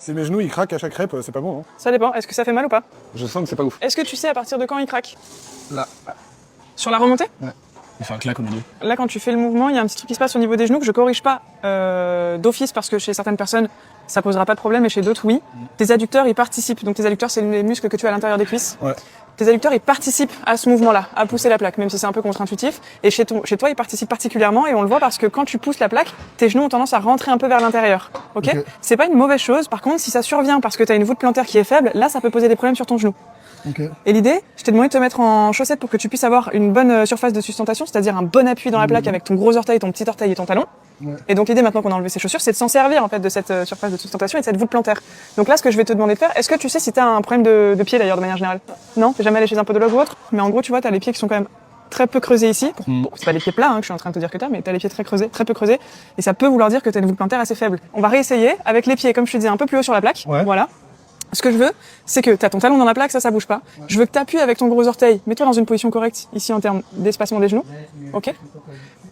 Si mes genoux ils craquent à chaque rep, c'est pas bon, hein. Ça dépend. Est-ce que ça fait mal ou pas? Je sens que c'est pas ouf. Est-ce que tu sais à partir de quand il craque? Là. Sur la remontée? Ouais. Il fait un claque au milieu. Là, quand tu fais le mouvement, il y a un petit truc qui se passe au niveau des genoux que je corrige pas d'office parce que chez certaines personnes, ça posera pas de problème et chez d'autres, oui. Tes adducteurs, ils participent. Donc tes adducteurs, c'est les muscles que tu as à l'intérieur des cuisses. Ouais. Tes adducteurs, ils participent à ce mouvement-là, à pousser la plaque, même si c'est un peu contre-intuitif. Et chez toi, ils participent particulièrement et on le voit parce que quand tu pousses la plaque, tes genoux ont tendance à rentrer un peu vers l'intérieur. Ok? C'est pas une mauvaise chose. Par contre, si ça survient parce que tu as une voûte plantaire qui est faible, là, ça peut poser des problèmes sur ton genou. Okay. Et l'idée, je t'ai demandé de te mettre en chaussettes pour que tu puisses avoir une bonne surface de sustentation, c'est-à-dire un bon appui dans la plaque avec ton gros orteil, ton petit orteil et ton talon. Ouais. Et donc l'idée maintenant qu'on a enlevé ces chaussures, c'est de s'en servir en fait de cette surface de sustentation et de cette voûte plantaire. Donc là, ce que je vais te demander de faire, est-ce que tu sais si tu as un problème de pied d'ailleurs de manière générale? Non, t'es jamais allé chez un podologue ou autre? Mais en gros, tu vois, t'as les pieds qui sont quand même très peu creusés ici. Bon, c'est pas des pieds plats que je suis en train de te dire que t'as, mais t'as les pieds très creusés, très peu creusés. Et ça peut vouloir dire que t'as une voûte plantaire assez faible. On va réessayer avec les pieds, comme je te disais, un peu plus haut sur la plaque. Ouais. Voilà. Ce que je veux, c'est que tu as ton talon dans la plaque, ça bouge pas. Ouais. Je veux que tu appuies avec ton gros orteil. Mets-toi dans une position correcte, ici en termes d'espacement des genoux. Ok.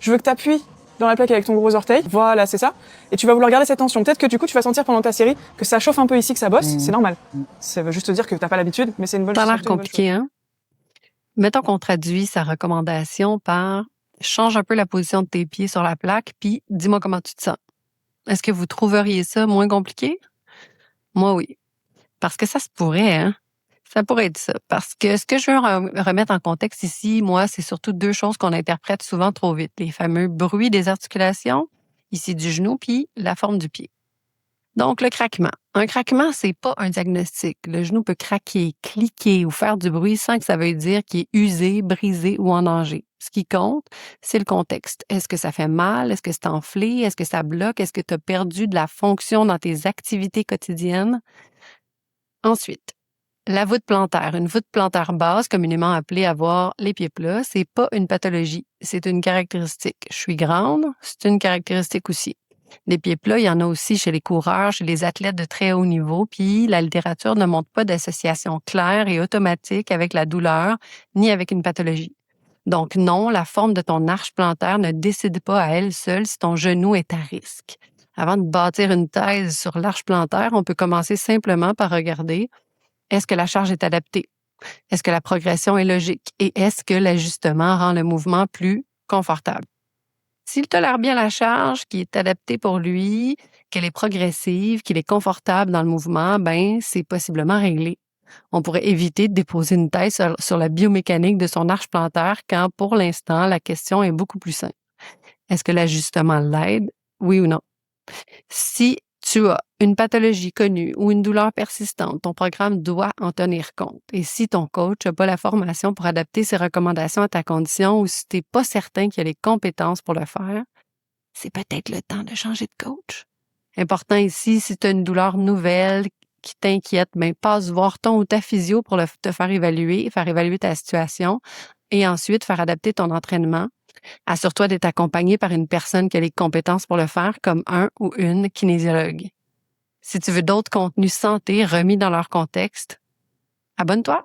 Je veux que tu appuies dans la plaque avec ton gros orteil. Voilà, c'est ça. Et tu vas vouloir garder cette tension. Peut-être que du coup, tu vas sentir pendant ta série que ça chauffe un peu ici, que ça bosse. C'est normal. Ça veut juste te dire que t'as pas l'habitude, mais c'est une bonne chose. Ça a l'air compliqué, hein? Mettons qu'on traduit sa recommandation par change un peu la position de tes pieds sur la plaque, puis dis-moi comment tu te sens. Est-ce que vous trouveriez ça moins compliqué? Moi, oui. Parce que ça se pourrait, hein? Ça pourrait être ça. Parce que ce que je veux remettre en contexte ici, moi, c'est surtout deux choses qu'on interprète souvent trop vite. Les fameux bruits des articulations, ici du genou, puis la forme du pied. Donc, le craquement. Un craquement, c'est pas un diagnostic. Le genou peut craquer, cliquer ou faire du bruit sans que ça veuille dire qu'il est usé, brisé ou en danger. Ce qui compte, c'est le contexte. Est-ce que ça fait mal? Est-ce que c'est enflé? Est-ce que ça bloque? Est-ce que tu as perdu de la fonction dans tes activités quotidiennes? Ensuite, la voûte plantaire. Une voûte plantaire basse, communément appelée avoir les pieds plats, c'est pas une pathologie, c'est une caractéristique. Je suis grande, c'est une caractéristique aussi. Les pieds plats, il y en a aussi chez les coureurs, chez les athlètes de très haut niveau, puis la littérature ne montre pas d'association claire et automatique avec la douleur ni avec une pathologie. Donc non, la forme de ton arche plantaire ne décide pas à elle seule si ton genou est à risque. Avant de bâtir une thèse sur l'arche plantaire, on peut commencer simplement par regarder est-ce que la charge est adaptée? Est-ce que la progression est logique? Et est-ce que l'ajustement rend le mouvement plus confortable? S'il tolère bien la charge, qui est adaptée pour lui, qu'elle est progressive, qu'il est confortable dans le mouvement, ben c'est possiblement réglé. On pourrait éviter de déposer une thèse sur la biomécanique de son arche plantaire quand, pour l'instant, la question est beaucoup plus simple. Est-ce que l'ajustement l'aide? Oui ou non? Si tu as une pathologie connue ou une douleur persistante, ton programme doit en tenir compte. Et si ton coach n'a pas la formation pour adapter ses recommandations à ta condition ou si tu n'es pas certain qu'il a les compétences pour le faire, c'est peut-être le temps de changer de coach. Important ici, si tu as une douleur nouvelle qui t'inquiète, ben passe voir ton ou ta physio pour te faire évaluer ta situation et ensuite faire adapter ton entraînement. Assure-toi d'être accompagné par une personne qui a les compétences pour le faire, comme un ou une kinésiologue. Si tu veux d'autres contenus santé remis dans leur contexte, abonne-toi.